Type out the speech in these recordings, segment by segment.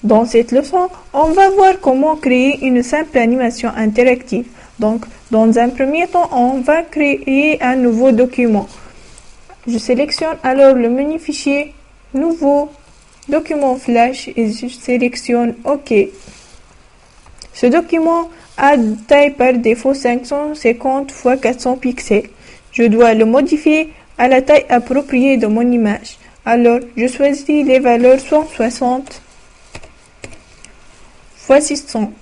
Dans cette leçon, on va voir comment créer une simple animation interactive. Donc, dans un premier temps, on va créer un nouveau document. Je sélectionne alors le menu fichier, nouveau, document flash et je sélectionne OK. Ce document a taille par défaut 550 x 400 pixels. Je dois le modifier à la taille appropriée de mon image. Alors, je choisis les valeurs 160 x 600.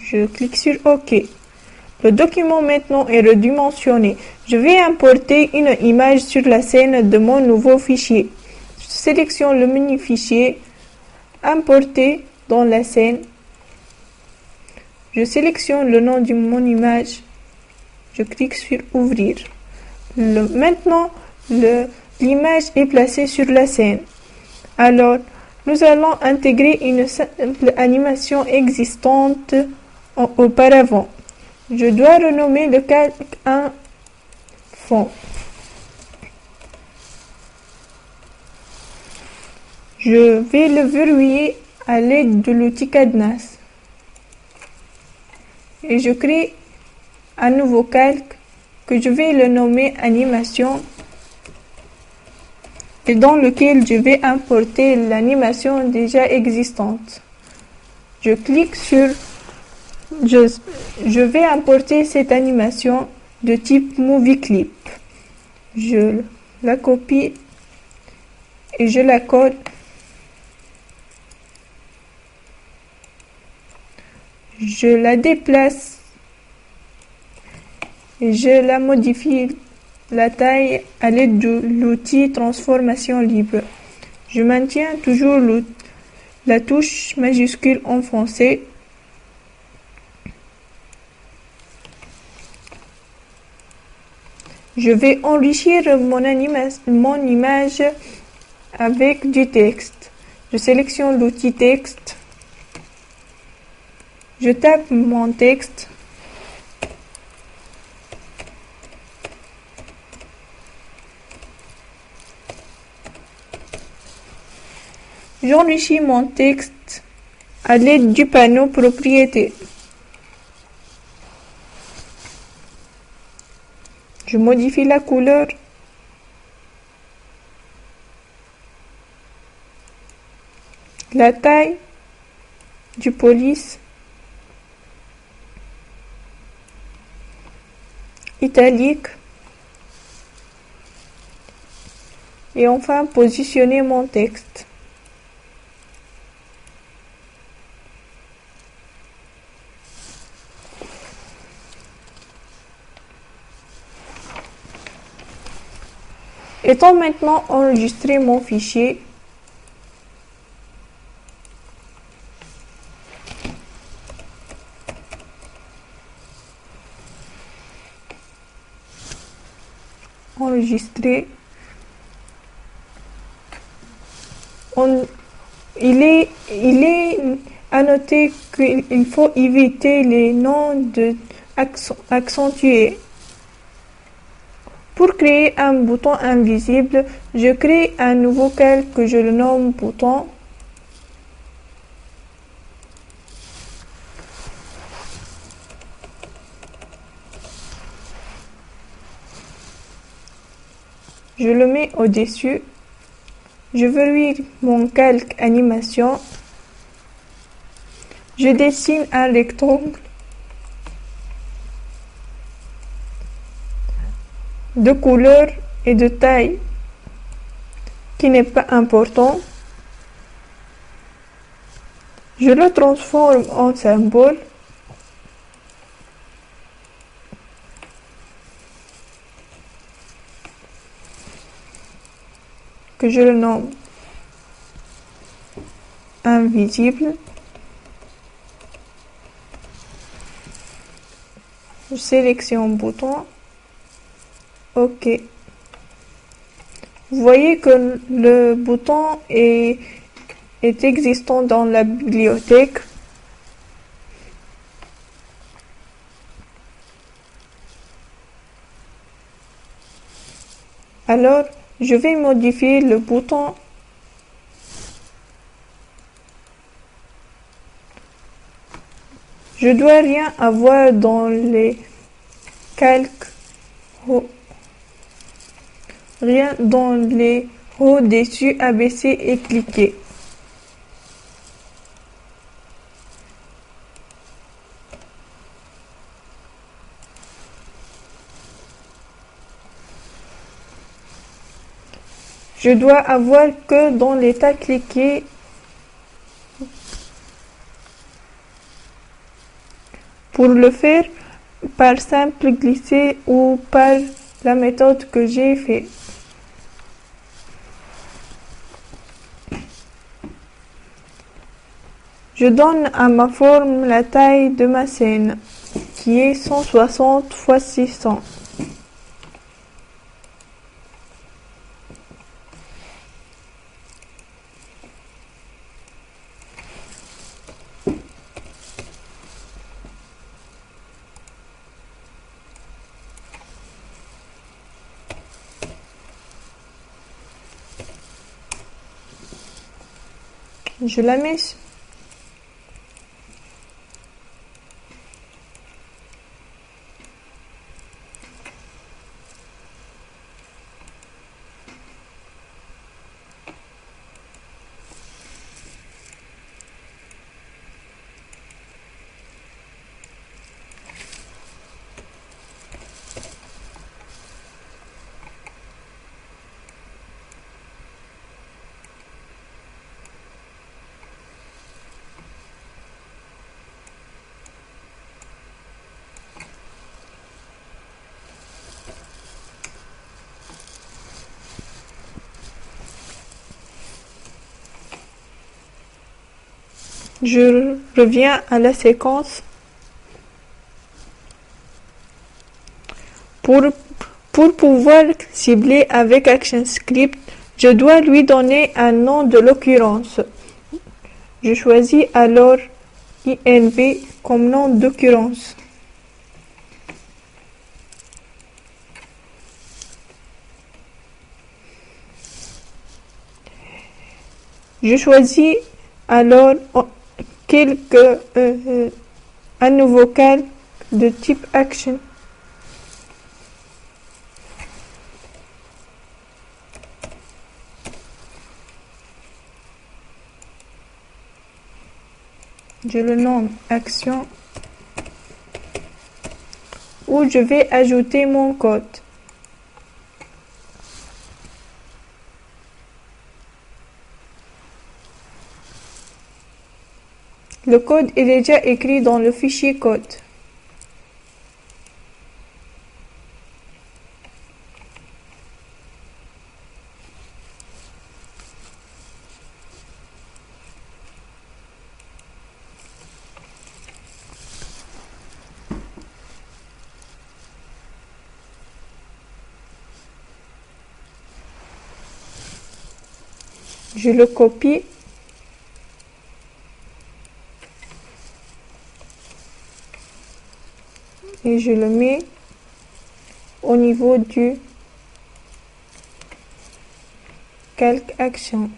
Je clique sur OK. Le document maintenant est redimensionné. Je vais importer une image sur la scène de mon nouveau fichier. Je sélectionne le menu fichier, importer dans la scène. Je sélectionne le nom de mon image. Je clique sur ouvrir. Maintenant, l'image est placée sur la scène. Alors, nous allons intégrer une simple animation existante auparavant. Je dois renommer le calque un fond. Je vais le verrouiller à l'aide de l'outil cadenas. Et je crée un nouveau calque que je vais le nommer animation et dans lequel je vais importer l'animation déjà existante. Je clique sur Je vais importer cette animation de type Movie Clip. Je la copie et je la colle. Je la déplace et je la modifie la taille à l'aide de l'outil transformation libre. Je maintiens toujours la touche majuscule enfoncée. Je vais enrichir mon image avec du texte. Je sélectionne l'outil texte. Je tape mon texte. J'enrichis mon texte à l'aide du panneau propriété. Je modifie la couleur. La taille du police. Italique. Et enfin positionner mon texte. Étant maintenant enregistré mon fichier, enregistré, il est à noter qu'il faut éviter les noms accentués. Pour créer un bouton invisible, je crée un nouveau calque que je le nomme bouton. Je le mets au-dessus. Je verrouille mon calque animation. Je dessine un rectangle de couleur et de taille qui n'est pas important. Je le transforme en symbole. Que je le nomme invisible. Je sélectionne bouton. OK. Vous voyez que le bouton est existant dans la bibliothèque. Alors, je vais modifier le bouton Je dois rien avoir dans les calques. Rien dans les hauts dessus, abaisser et cliquer. Je dois avoir que dans l'état cliqué. Pour le faire, par simple glisser ou par la méthode que j'ai fait. Je donne à ma forme la taille de ma scène, qui est 160 x 600. Je la mets. Je reviens à la séquence. Pour pouvoir cibler avec ActionScript, je dois lui donner un nom de l'occurrence. Je choisis alors INV comme nom d'occurrence. Je choisis alors un nouveau calque de type action. Je le nomme action où je vais ajouter mon code. Le code est déjà écrit dans le fichier code. Je le copie et je le mets au niveau du calque action.